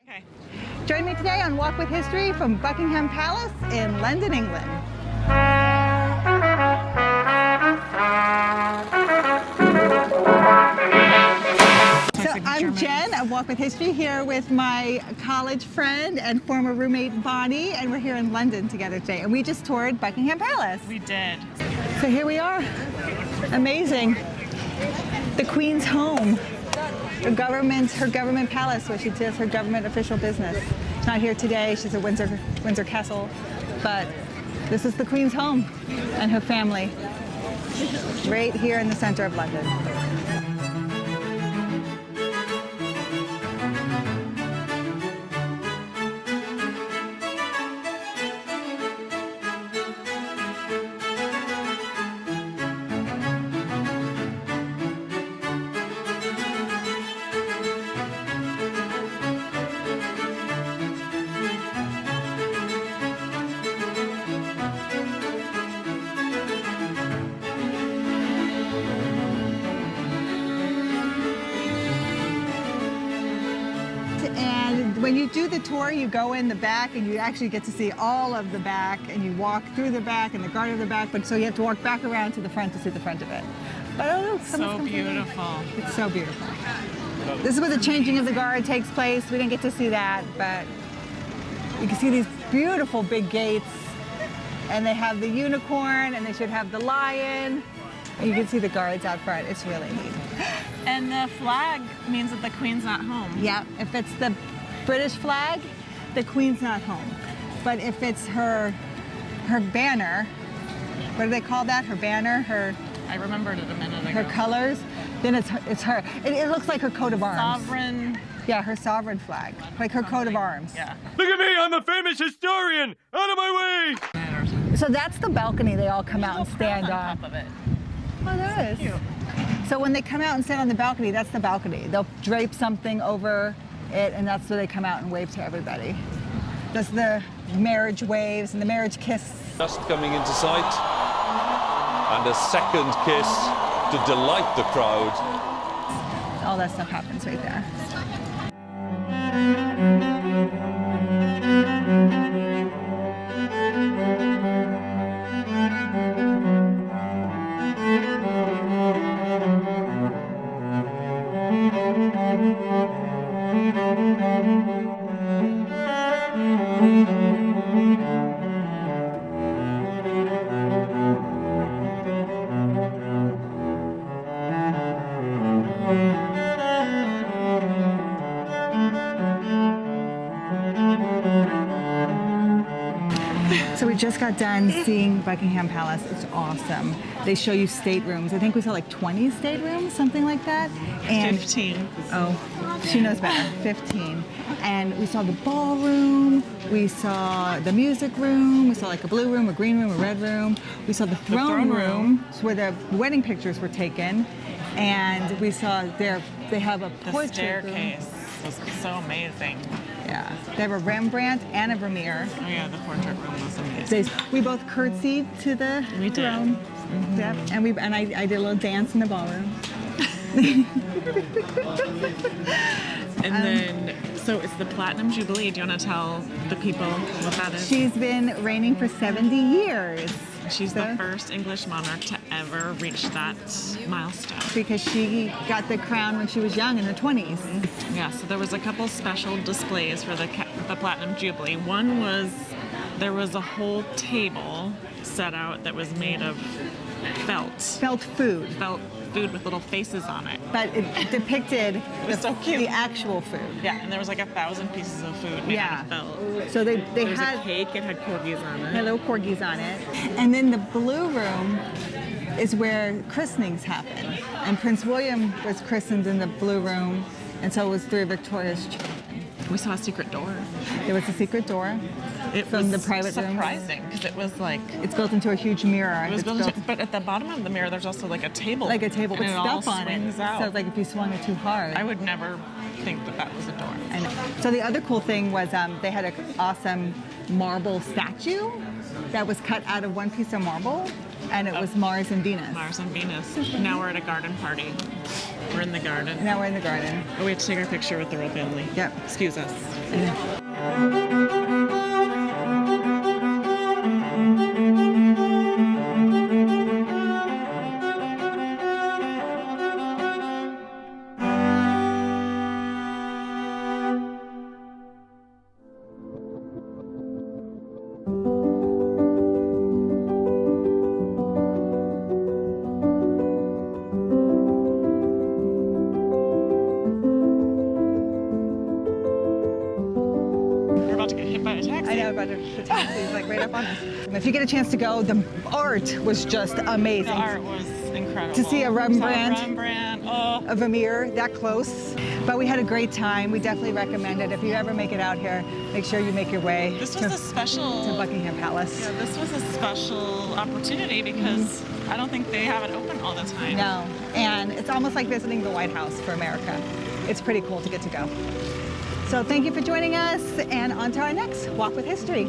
Okay. Join me today on Walk with History from Buckingham Palace in London, England. So I'm Jen of Walk with History here with my college friend and former roommate Bonnie, and we're here in London together today. And we just toured Buckingham Palace. We did. So here we are. Amazing. The Queen's home. Her government palace, where she does her government official business. Not here today, she's at Windsor Castle, but this is the Queen's home and her family, right here in the center of London. And when you do the tour, you go in the back and you actually get to see all of the back, and you walk through the back and the garden of the back, but so you have to walk back around to the front to see the front of it. But oh, So beautiful. It's so beautiful. This is where the changing of the guard takes place. We didn't get to see that, but you can see these beautiful big gates, and they have the unicorn, and they should have the lion. And you can see the guards out front. It's really neat. And the flag means that the Queen's not home. Yeah, if it's the British flag, the Queen's not home. But if it's her banner, what do they call that? Her banner, I remembered it a minute ago. her colors, then it's her. It looks like her coat of arms. Sovereign. Yeah, her sovereign flag, like her coat of arms. Yeah. Look at me, I'm a famous historian! Out of my way! So that's the balcony they all come out and stand on. Top of it. Oh, there is. Cute. So when they come out and stand on the balcony, that's the balcony. They'll drape something over it, and that's where they come out and wave to everybody. That's the marriage waves and the marriage kiss. Just coming into sight, and a second kiss to delight the crowd. All that stuff happens right there. So we just got done seeing Buckingham Palace. It's awesome. They show you staterooms. I think we saw like 20 staterooms, something like that. And 15. Oh, she knows better. 15. And we saw the ballroom. We saw the music room. We saw like a blue room, a green room, a red room. We saw the throne room, where the wedding pictures were taken. And we saw they have a The portrait staircase was so amazing. Yeah, they have a Rembrandt and a Vermeer. Oh yeah, the portrait room was amazing. We both curtsied to the We did. throne. Yep. And I did a little dance in the ballroom. And then, so it's the Platinum Jubilee. Do you want to tell the people what that is? She's been reigning for 70 years. She's the first English monarch to ever reach that milestone. Because she got the crown when she was young in her 20s. Yeah, so there was a couple special displays for the Platinum Jubilee. One was, there was a whole table set out that was made of felt Food. food with little faces on it. But it depicted was so cute. the actual food. Yeah, and there was like 1,000 pieces of food made out of felt. So they There was had a cake, it had corgis on it. little corgis on it. And then the blue room is where christenings happen. And Prince William was christened in the blue room, and so was three of Victoria's children. We saw a secret door. There was a secret door. It From was the private room? surprising because it was like, It's built into a huge mirror. it was It's built, but at the bottom of the mirror there's also like a table. like a table and with it all stuff on it. swings out. So it's like if you swung it too hard. I would never think that that was a door. I know. So the other cool thing was they had an awesome marble statue that was cut out of one piece of marble. And it was Mars and Venus. Mars and Venus. Now we're at a garden party. We're in the garden. Now we're in the garden. Oh, we have to take our picture with the royal family. Yep. Excuse us. We're about to get hit by a taxi. I know, but the taxi is like right up on us. If you get a chance to go, the art was just amazing. The art was incredible. To see a Rembrandt. Saw Rembrandt. Oh. A Vermeer that close. But we had a great time. We definitely recommend it. If you ever make it out here, make sure you make your way This was a special. to Buckingham Palace. Yeah, this was a special opportunity because I don't think they have it open all the time. No, and it's almost like visiting the White House for America. It's pretty cool to get to go. So thank you for joining us, and on to our next Walk with History.